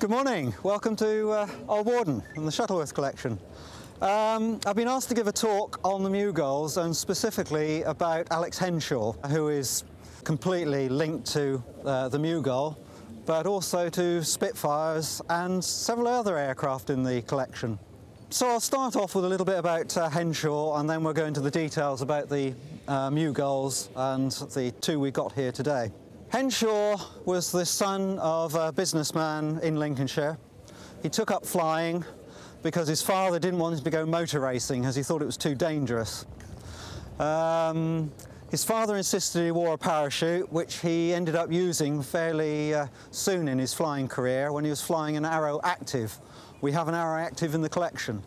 Good morning, welcome to Old Warden and the Shuttleworth collection. I've been asked to give a talk on the Mew Gulls and specifically about Alex Henshaw, who is completely linked to the Mew Gull, but also to Spitfires and several other aircraft in the collection. So I'll start off with a little bit about Henshaw, and then we'll go into the details about the Mew Gulls and the two we got here today. Henshaw was the son of a businessman in Lincolnshire. He took up flying because his father didn't want him to go motor racing as he thought it was too dangerous. His father insisted he wore a parachute, which he ended up using fairly soon in his flying career when he was flying an Arrow Active. We have an Arrow Active in the collection.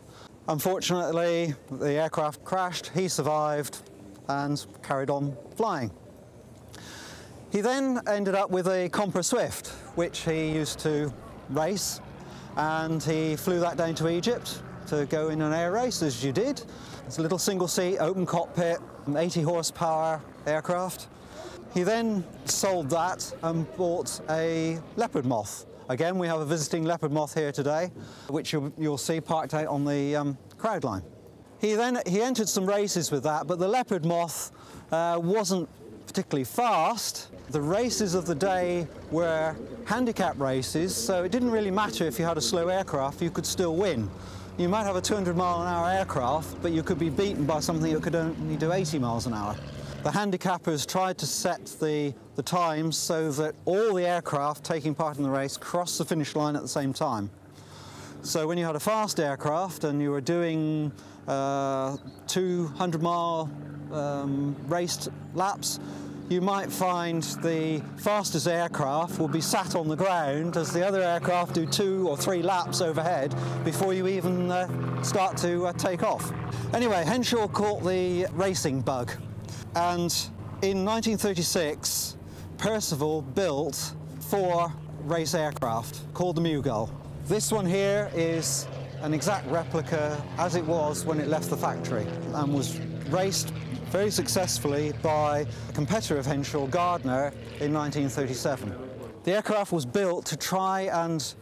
Unfortunately, the aircraft crashed, he survived and carried on flying. He then ended up with a Compra Swift, which he used to race, and he flew that down to Egypt to go in an air race, as you did. It's a little single-seat, open cockpit, 80 horsepower aircraft. He then sold that and bought a Leopard Moth. Again, we have a visiting Leopard Moth here today, which you'll see parked out on the crowd line. He entered some races with that, but the Leopard Moth wasn't particularly fast. The races of the day were handicap races, so it didn't really matter if you had a slow aircraft, you could still win. You might have a 200-mile-an-hour aircraft, but you could be beaten by something that could only do 80 miles an hour. The handicappers tried to set the times so that all the aircraft taking part in the race crossed the finish line at the same time. So when you had a fast aircraft and you were doing 200-mile raced laps, you might find the fastest aircraft will be sat on the ground as the other aircraft do 2 or 3 laps overhead before you even start to take off. Anyway, Henshaw caught the racing bug, and in 1936 Percival built 4 race aircraft called the Mew Gull. This one here is an exact replica as it was when it left the factory and was raced very successfully by a competitor of Henshaw, Gardner, in 1937. The aircraft was built to try and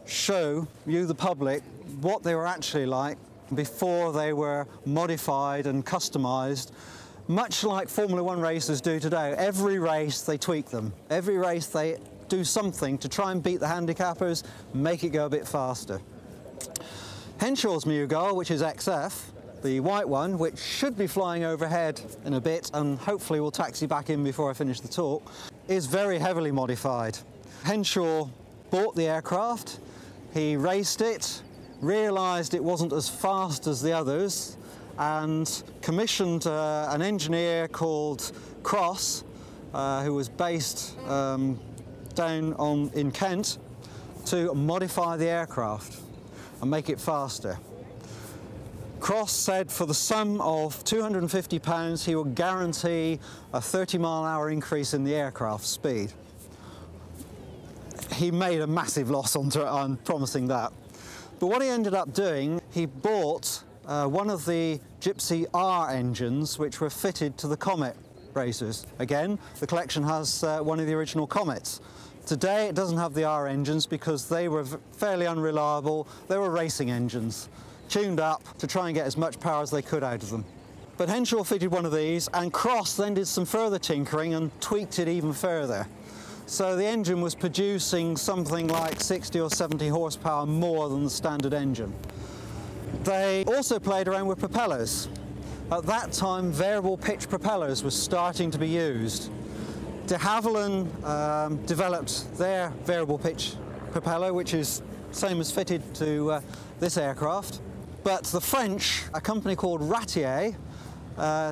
show you, the public, what they were actually like before they were modified and customised, much like Formula One racers do today. Every race they tweak them. Every race they do something to try and beat the handicappers, make it go a bit faster. Henshaw's Mew Gull, which is XF, the white one, which should be flying overhead in a bit and hopefully will taxi back in before I finish the talk, is very heavily modified. Henshaw bought the aircraft, he raced it, realised it wasn't as fast as the others, and commissioned an engineer called Cross, who was based down in Kent, to modify the aircraft and make it faster. Cross said for the sum of £250 he would guarantee a 30-mile-an-hour increase in the aircraft speed. He made a massive loss on promising that. But what he ended up doing, he bought one of the Gypsy R engines which were fitted to the Comet racers. Again, the collection has one of the original Comets. Today it doesn't have the R engines because they were fairly unreliable. They were racing engines, tuned up to try and get as much power as they could out of them. But Henshaw fitted one of these, and Cross then did some further tinkering and tweaked it even further. So the engine was producing something like 60 or 70 horsepower more than the standard engine. They also played around with propellers. At that time, variable pitch propellers were starting to be used. De Havilland developed their variable pitch propeller, which is same as fitted to this aircraft. But the French, a company called Ratier,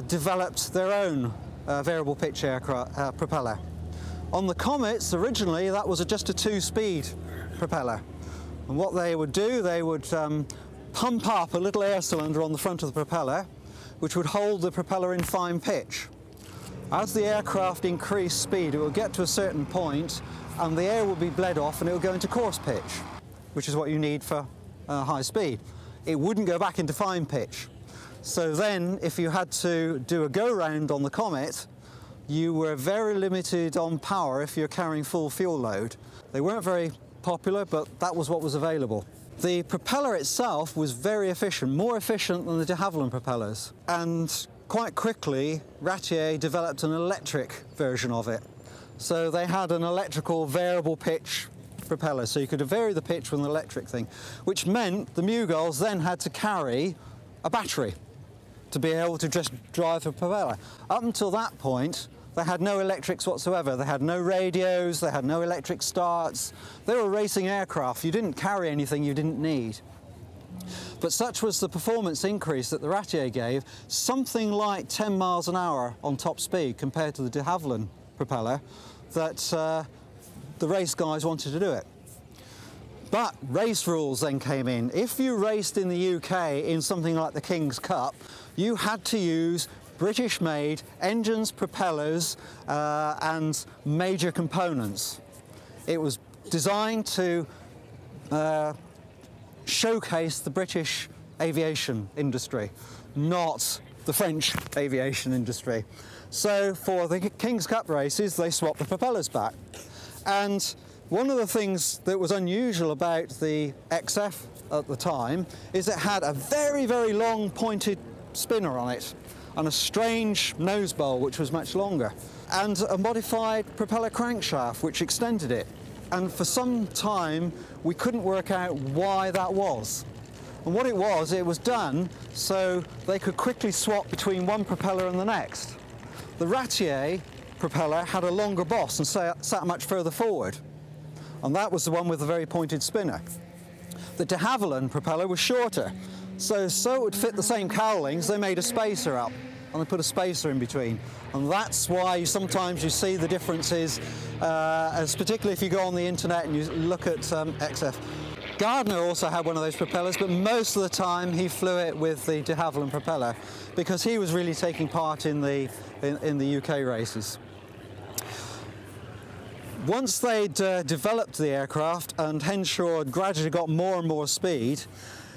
developed their own variable pitch aircraft propeller. On the Comets, originally, that was just a 2-speed propeller. And what they would do, they would pump up a little air cylinder on the front of the propeller, which would hold the propeller in fine pitch. As the aircraft increased speed, it would get to a certain point, and the air would be bled off and it would go into coarse pitch, which is what you need for high speed. It wouldn't go back into fine pitch. So then, if you had to do a go-round on the Comet, you were very limited on power if you're carrying full fuel load. They weren't very popular, but that was what was available. The propeller itself was very efficient, more efficient than the de Havilland propellers. And quite quickly, Ratier developed an electric version of it. So they had an electrical variable pitch propeller, so you could vary the pitch with an electric thing, which meant the Mew Gulls then had to carry a battery to be able to just drive the propeller. Up until that point, they had no electrics whatsoever. They had no radios, they had no electric starts. They were racing aircraft. You didn't carry anything you didn't need. But such was the performance increase that the Ratier gave, something like 10 miles an hour on top speed compared to the de Havilland propeller, that the race guys wanted to do it. But race rules then came in. If you raced in the UK in something like the King's Cup, you had to use British-made engines, propellers, and major components. It was designed to showcase the British aviation industry, not the French aviation industry. So for the King's Cup races, they swapped the propellers back. And one of the things that was unusual about the XF at the time is it had a very, very long pointed spinner on it, and a strange nose bowl which was much longer, and a modified propeller crankshaft which extended it. And for some time we couldn't work out why that was. And what it was done so they could quickly swap between one propeller and the next. The Ratier propeller had a longer boss and sat much further forward, and that was the one with the very pointed spinner. The de Havilland propeller was shorter, so it would fit the same cowlings. They made a spacer up, and they put a spacer in between, and that's why sometimes you see the differences, as particularly if you go on the internet and you look at XF. Gardner also had one of those propellers, but most of the time he flew it with the de Havilland propeller because he was really taking part in the UK races. Once they'd developed the aircraft and Henshaw had gradually got more and more speed,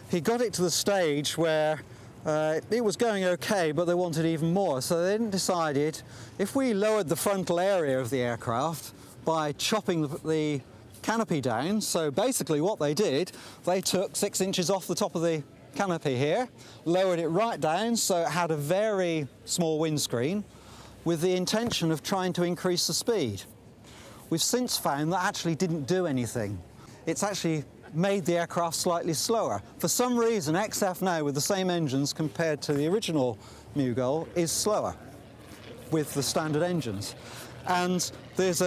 he got it to the stage where it was going okay, but they wanted even more. So they then decided, if we lowered the frontal area of the aircraft by chopping the canopy down, so basically what they did, they took 6 inches off the top of the canopy here, lowered it right down so it had a very small windscreen, with the intention of trying to increase the speed. We've since found that actually didn't do anything. It's actually made the aircraft slightly slower. For some reason, XF now, with the same engines compared to the original Mew Gull, is slower with the standard engines. And there's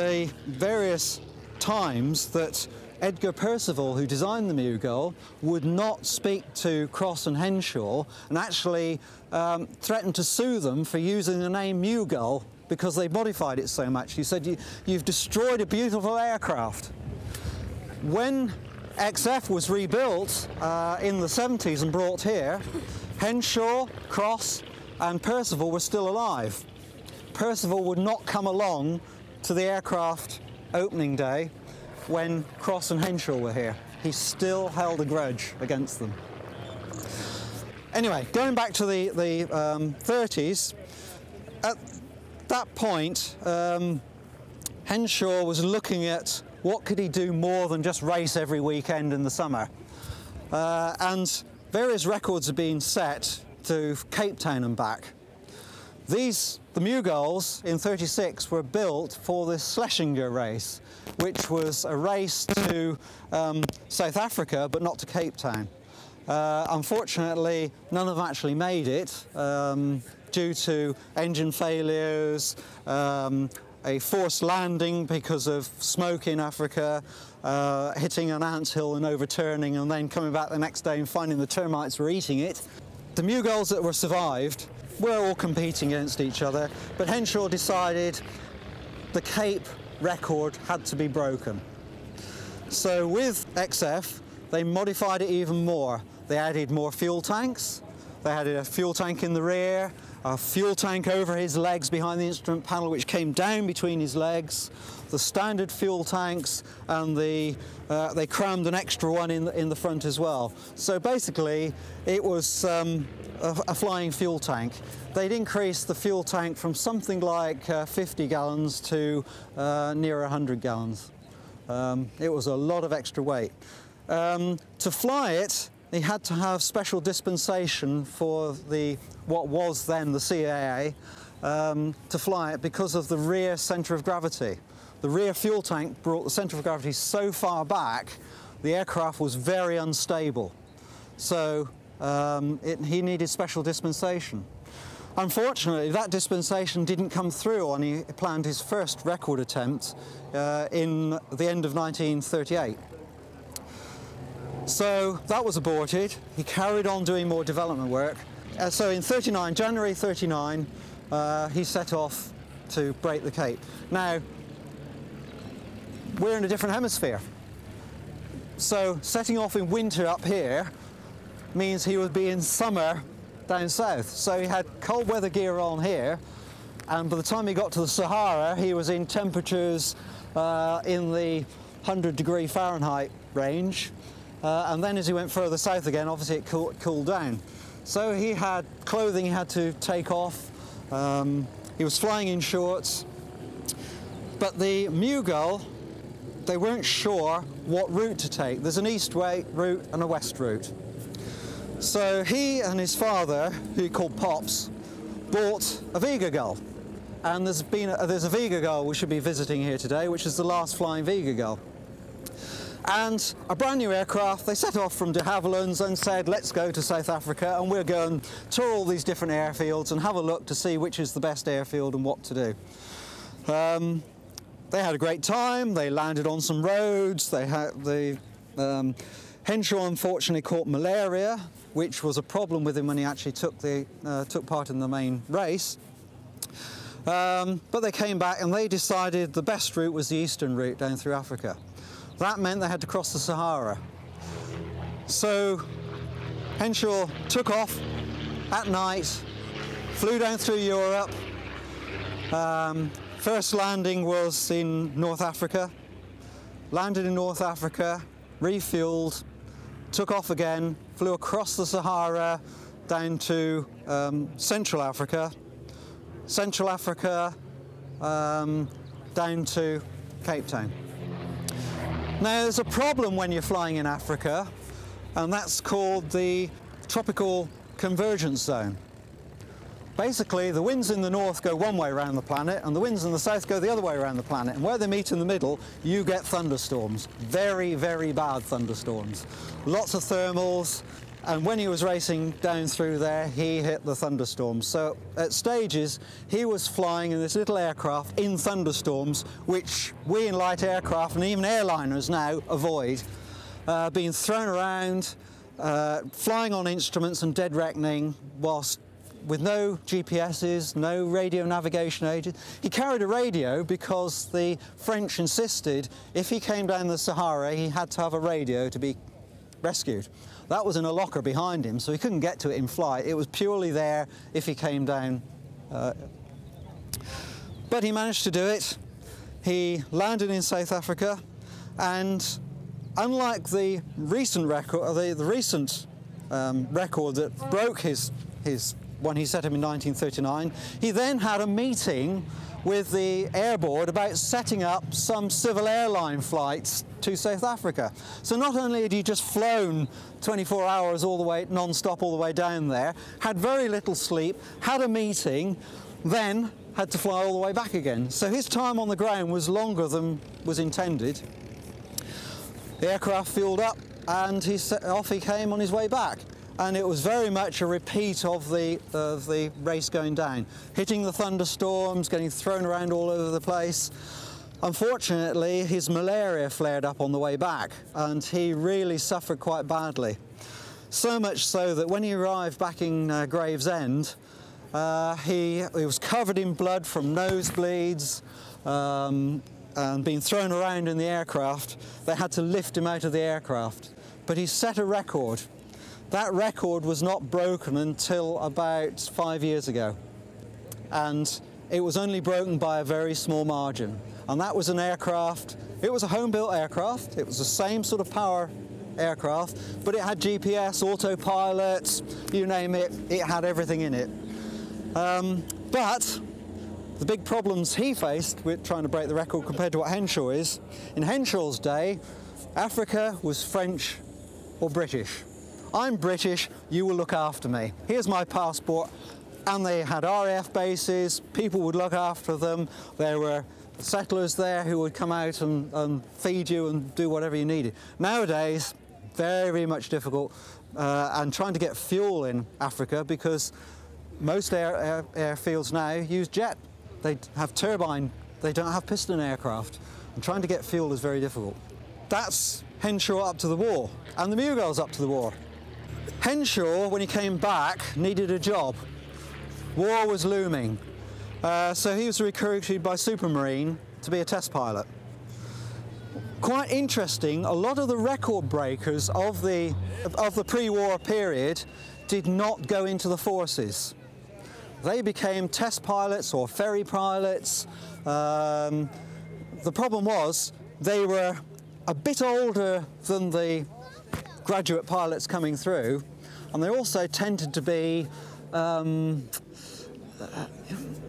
various times that Edgar Percival, who designed the Mew Gull, would not speak to Cross and Henshaw and actually threatened to sue them for using the name Mew Gull because they modified it so much. He said, you've destroyed a beautiful aircraft. When XF was rebuilt in the 70s and brought here, Henshaw, Cross and Percival were still alive. Percival would not come along to the aircraft opening day when Cross and Henshaw were here. He still held a grudge against them. Anyway, going back to the 30s, at that point, Henshaw was looking at what could he do more than just race every weekend in the summer. And various records have been set to Cape Town and back. The Mew Gulls in '36 were built for the Schlesinger race, which was a race to South Africa, but not to Cape Town. Unfortunately, none of them actually made it due to engine failures, a forced landing because of smoke in Africa, hitting an anthill and overturning, and then coming back the next day and finding the termites were eating it. The Mew Gulls that were survived were all competing against each other, but Henshaw decided the Cape record had to be broken. So with XF, they modified it even more. They added more fuel tanks. They added a fuel tank in the rear, a fuel tank over his legs behind the instrument panel, which came down between his legs, the standard fuel tanks, and they crammed an extra one in the front as well. So basically, it was a flying fuel tank. They'd increased the fuel tank from something like 50 gallons to near 100 gallons. It was a lot of extra weight. To fly it, he had to have special dispensation for what was then the CAA to fly it because of the rear centre of gravity. The rear fuel tank brought the centre of gravity so far back, the aircraft was very unstable. So he needed special dispensation. Unfortunately, that dispensation didn't come through when he planned his first record attempt in the end of 1938. So that was aborted. He carried on doing more development work. So in January 39, he set off to break the Cape. Now, we're in a different hemisphere. So setting off in winter up here means he would be in summer down south. So he had cold weather gear on here, and by the time he got to the Sahara, he was in temperatures in the 100-degree Fahrenheit range. And then as he went further south again, obviously it cooled down. So he had clothing he had to take off. He was flying in shorts. But the Mew Gull, they weren't sure what route to take. There's an east route and a west route. So he and his father, who he called Pops, bought a Vega Gull. And there's a Vega Gull we should be visiting here today, which is the last flying Vega Gull. And a brand new aircraft, they set off from de Havilland's and said, let's go to South Africa and we'll go and tour all these different airfields and have a look to see which is the best airfield and what to do. They had a great time. They landed on some roads. Henshaw unfortunately caught malaria, which was a problem with him when he actually took part in the main race. But they came back and they decided the best route was the eastern route down through Africa. That meant they had to cross the Sahara. So Henshaw took off at night, flew down through Europe. First landing was in North Africa. Landed in North Africa, refueled, took off again, flew across the Sahara down to Central Africa. Central Africa down to Cape Town. Now there's a problem when you're flying in Africa, and that's called the tropical convergence zone. Basically, the winds in the north go one way around the planet and the winds in the south go the other way around the planet, and where they meet in the middle you get thunderstorms. Very, very bad thunderstorms. Lots of thermals, and when he was racing down through there he hit the thunderstorms. So at stages he was flying in this little aircraft in thunderstorms, which we in light aircraft and even airliners now avoid, being thrown around, flying on instruments and dead reckoning whilst with no GPSs, no radio navigation aids. He carried a radio because the French insisted if he came down the Sahara he had to have a radio to be rescued. That was in a locker behind him, so he couldn't get to it in flight. It was purely there if he came down. But he managed to do it. He landed in South Africa, and unlike the recent record, record that broke his when he set him in 1939, he then had a meeting with the Air Board about setting up some civil airline flights to South Africa. So not only had he just flown 24 hours all the way, non-stop all the way down there, had very little sleep, had a meeting, then had to fly all the way back again. So his time on the ground was longer than was intended. The aircraft fueled up and off he came on his way back. And it was very much a repeat of the race going down, hitting the thunderstorms, getting thrown around all over the place. Unfortunately, his malaria flared up on the way back, and he really suffered quite badly. So much so that when he arrived back in Gravesend, he was covered in blood from nosebleeds and being thrown around in the aircraft. They had to lift him out of the aircraft. But he set a record. That record was not broken until about 5 years ago, and it was only broken by a very small margin. And that was an aircraft, it was a home-built aircraft, it was the same sort of power aircraft, but it had GPS, autopilot, you name it, it had everything in it. But the big problems he faced with trying to break the record compared to what Henshaw is, in Henshaw's day, Africa was French or British. I'm British, you will look after me. Here's my passport. And they had RAF bases, people would look after them, there were settlers there who would come out and feed you and do whatever you needed. Nowadays, very much difficult, and trying to get fuel in Africa because most airfields now use jet. They have turbine, they don't have piston aircraft, and trying to get fuel is very difficult. That's Henshaw up to the war, and the Mew Gull's up to the war. Henshaw, when he came back, needed a job. War was looming, so he was recruited by Supermarine to be a test pilot. Quite interesting, a lot of the record breakers of the pre-war period did not go into the forces. They became test pilots or ferry pilots. The problem was they were a bit older than the graduate pilots coming through, and they also tended to be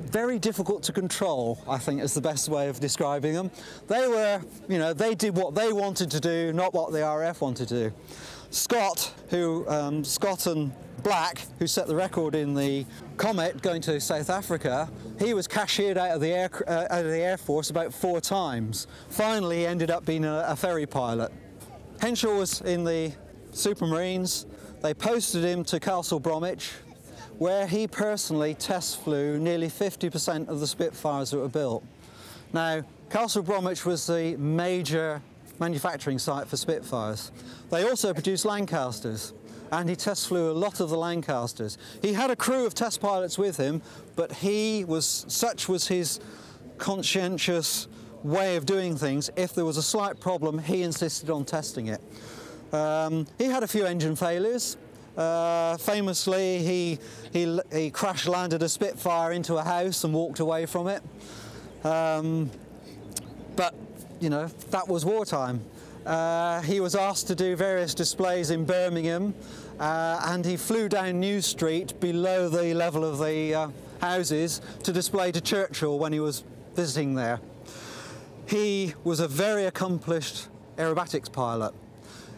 very difficult to control, I think is the best way of describing them. They were, you know, they did what they wanted to do, not what the RAF wanted to do. Scott and Black, who set the record in the Comet going to South Africa, he was cashiered out of the Air Force about 4 times. Finally, he ended up being a ferry pilot. Henshaw was in the Supermarines. They posted him to Castle Bromwich, where he personally test flew nearly 50% of the Spitfires that were built. Now, Castle Bromwich was the major manufacturing site for Spitfires. They also produced Lancasters, and he test flew a lot of the Lancasters. He had a crew of test pilots with him, but such was his conscientious way of doing things. If there was a slight problem, he insisted on testing it. He had a few engine failures. Famously, he crash landed a Spitfire into a house and walked away from it. But, you know, that was wartime. He was asked to do various displays in Birmingham, and he flew down New Street below the level of the houses to display to Churchill when he was visiting there. He was a very accomplished aerobatics pilot.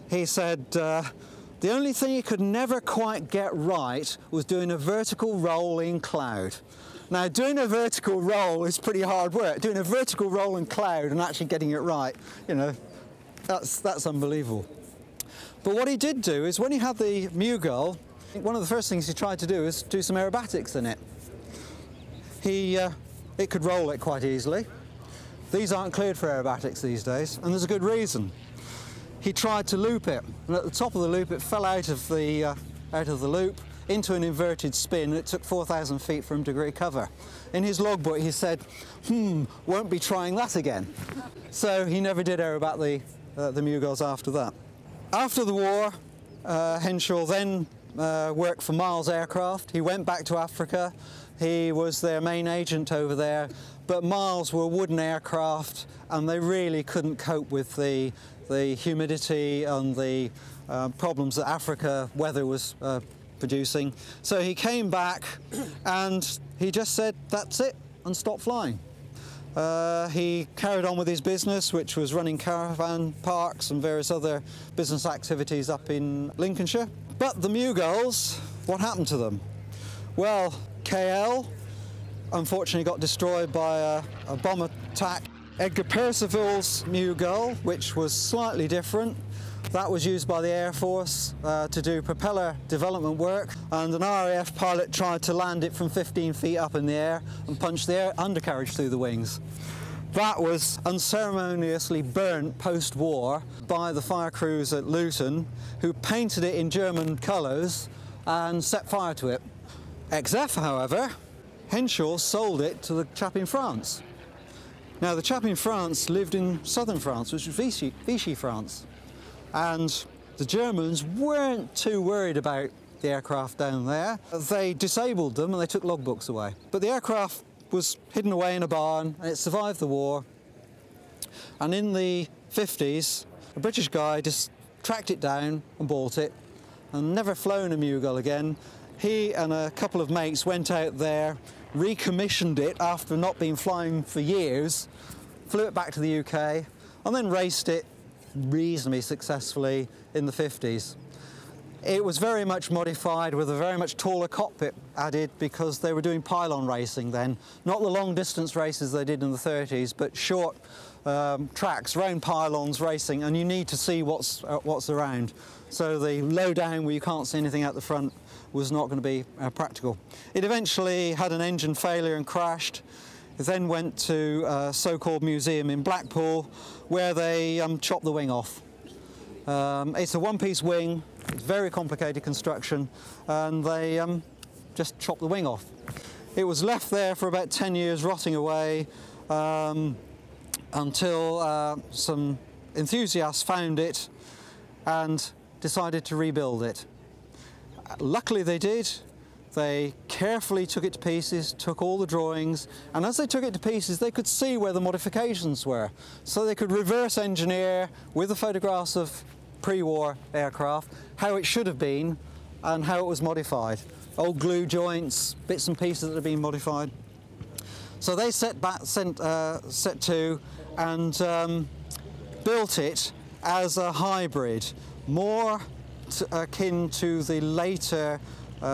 He said, the only thing he could never quite get right was doing a vertical roll in cloud. Now, doing a vertical roll is pretty hard work. Doing a vertical roll in cloud and actually getting it right, you know, that's unbelievable. But what he did do is when he had the Mew Gull, one of the first things he tried to do is do some aerobatics in it. It could roll it quite easily. These aren't cleared for aerobatics these days, and there's a good reason. He tried to loop it, and at the top of the loop it fell out of the loop into an inverted spin, and it took 4,000 feet for him to recover. In his logbook he said, won't be trying that again. So he never did aerobat the Mew Gulls after that. After the war, Henshaw then worked for Miles Aircraft. He went back to Africa. He was their main agent over there, but Miles were wooden aircraft, and they really couldn't cope with the humidity and the problems that Africa weather was producing. So he came back and he just said, that's it, and stopped flying. He carried on with his business, which was running caravan parks and various other business activities up in Lincolnshire. But the Mew Gulls, what happened to them? Well, KL unfortunately got destroyed by a bomb attack. Edgar Percival's Mew Gull, which was slightly different, that was used by the Air Force to do propeller development work, and an RAF pilot tried to land it from 15 feet up in the air and punch the undercarriage through the wings. That was unceremoniously burnt post-war by the fire crews at Luton, who painted it in German colours and set fire to it. XF, however, Henshaw sold it to the chap in France. Now, the chap in France lived in southern France, which was Vichy France, and the Germans weren't too worried about the aircraft down there. They disabled them and they took logbooks away. But the aircraft was hidden away in a barn, and it survived the war. And in the 50s, a British guy just tracked it down and bought it, and never flown a Mew Gull again. he and a couple of mates went out there, recommissioned it after not being flying for years, flew it back to the UK, and then raced it reasonably successfully in the 50s. It was very much modified with a very much taller cockpit added because they were doing pylon racing then. Not the long distance races they did in the 30s, but short tracks, round pylons racing, and you need to see what's around. So the low down where you can't see anything out the front was not going to be practical. It eventually had an engine failure and crashed. It then went to a so-called museum in Blackpool where they chopped the wing off. It's a one-piece wing, it's very complicated construction, and they just chopped the wing off. It was left there for about 10 years rotting away until some enthusiasts found it and decided to rebuild it. Luckily they did. They carefully took it to pieces, took all the drawings, and as they took it to pieces they could see where the modifications were. So they could reverse engineer with the photographs of pre-war aircraft how it should have been and how it was modified. Old glue joints, bits and pieces that had been modified. So they set to and built it as a hybrid, more akin to the later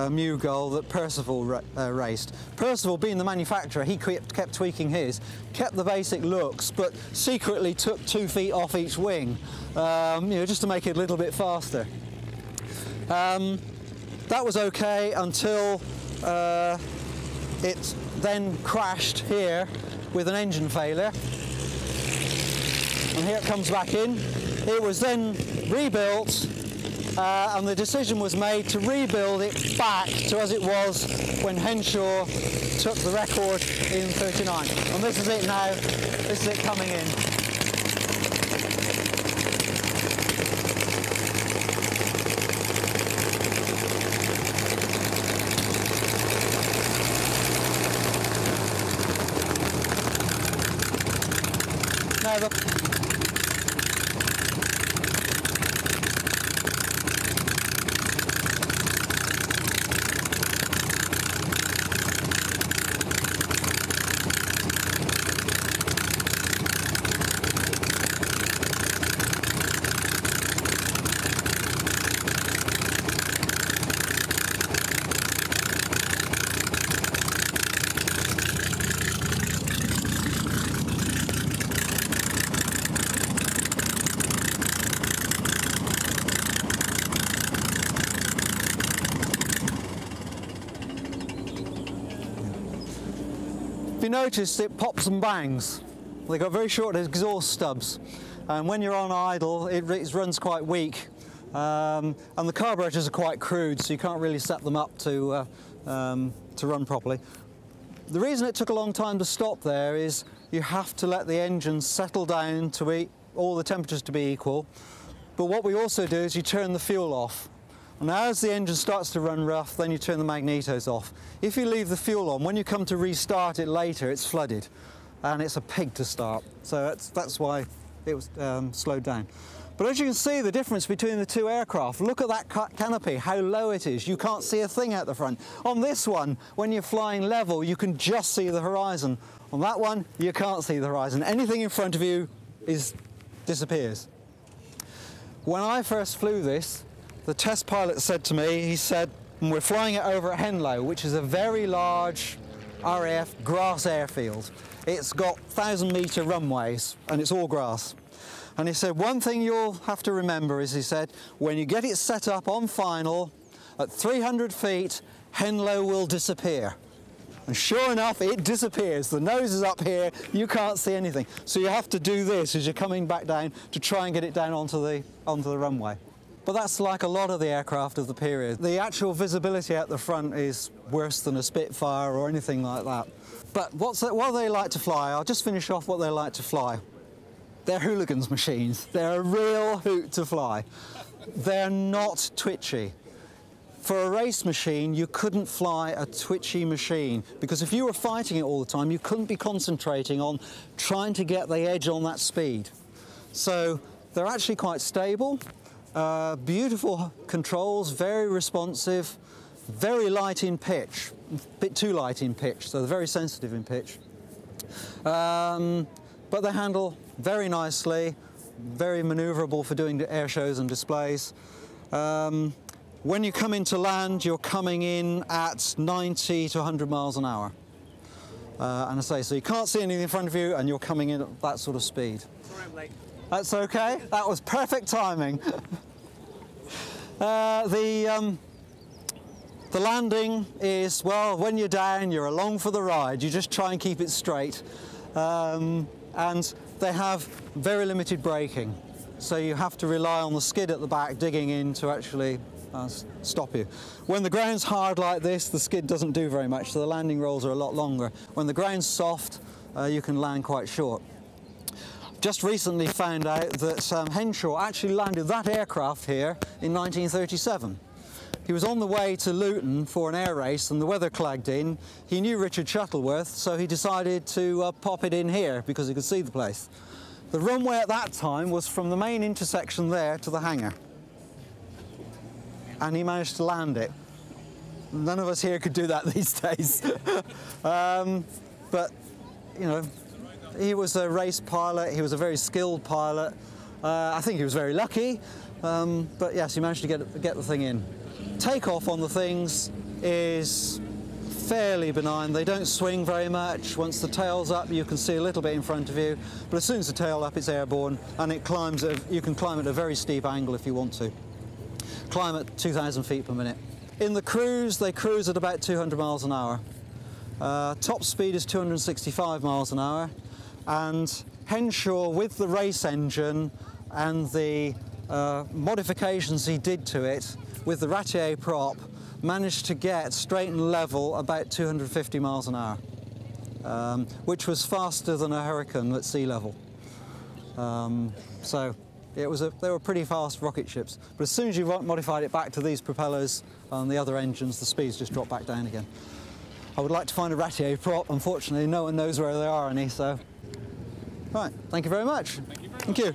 Mew Gull that Percival raced. Percival, being the manufacturer, he kept tweaking his, kept the basic looks, but secretly took 2 feet off each wing, you know, just to make it a little bit faster. That was okay until it then crashed here with an engine failure. And here it comes back in. It was then rebuilt, and the decision was made to rebuild it back to as it was when Henshaw took the record in '39. And this is it now. This is it coming in. Now if you notice, it pops and bangs. They've got very short exhaust stubs, and when you're on idle it runs quite weak, and the carburetors are quite crude, so you can't really set them up to run properly. The reason it took a long time to stop there is you have to let the engine settle down to all the temperatures to be equal, but what we also do is you turn the fuel off. And as the engine starts to run rough, then you turn the magnetos off. If you leave the fuel on, when you come to restart it later, it's flooded, and it's a pig to start. So that's why it was slowed down. But as you can see, the difference between the two aircraft, look at that canopy, how low it is. You can't see a thing out the front. On this one, when you're flying level, you can just see the horizon. On that one, you can't see the horizon. Anything in front of you disappears. When I first flew this, the test pilot said to me, he said, we're flying it over at Henshaw, which is a very large RAF grass airfield. It's got 1,000-metre runways, and it's all grass. And he said, one thing you'll have to remember is, he said, when you get it set up on final, at 300 feet, Henshaw will disappear. And sure enough, it disappears. The nose is up here, you can't see anything. So you have to do this as you're coming back down to try and get it down onto the runway. But that's like a lot of the aircraft of the period. The actual visibility out the front is worse than a Spitfire or anything like that. But what do they like to fly? I'll just finish off what they like to fly. They're hooligans machines. They're a real hoot to fly. They're not twitchy. For a race machine, you couldn't fly a twitchy machine, because if you were fighting it all the time, you couldn't be concentrating on trying to get the edge on that speed. So they're actually quite stable. Beautiful controls, very responsive, very light in pitch, a bit too light in pitch, so they're very sensitive in pitch. But they handle very nicely, very manoeuvrable for doing air shows and displays. When you come into land, you're coming in at 90 to 100 miles an hour. And I say, so you can't see anything in front of you and you're coming in at that sort of speed. Sorry I'm late. That's okay, that was perfect timing. The landing is, well, when you're down, you're along for the ride. You just try and keep it straight. And they have very limited braking. So you have to rely on the skid at the back digging in to actually stop you. When the ground's hard like this, the skid doesn't do very much, so the landing rolls are a lot longer. When the ground's soft, you can land quite short. Just recently found out that Henshaw actually landed that aircraft here in 1937. He was on the way to Luton for an air race and the weather clagged in. He knew Richard Shuttleworth, so he decided to pop it in here because he could see the place. The runway at that time was from the main intersection there to the hangar. And he managed to land it. None of us here could do that these days. But, you know, he was a race pilot, he was a very skilled pilot. I think he was very lucky, but yes, he managed to get the thing in. Takeoff on the things is fairly benign. They don't swing very much. Once the tail's up, you can see a little bit in front of you, but as soon as the tail's up, it's airborne, and it climbs. You can climb at a very steep angle if you want to. Climb at 2,000 feet per minute. In the cruise, they cruise at about 200 miles an hour. Top speed is 265 miles an hour, and Henshaw, with the race engine and the modifications he did to it, with the Ratier prop, managed to get straight and level about 250 miles an hour, which was faster than a Hurricane at sea level. So they were pretty fast rocket ships. But as soon as you modified it back to these propellers and the other engines, the speeds just dropped back down again. I would like to find a Ratier prop. Unfortunately, no one knows where there are any, so... Right, thank you very much. Thank you.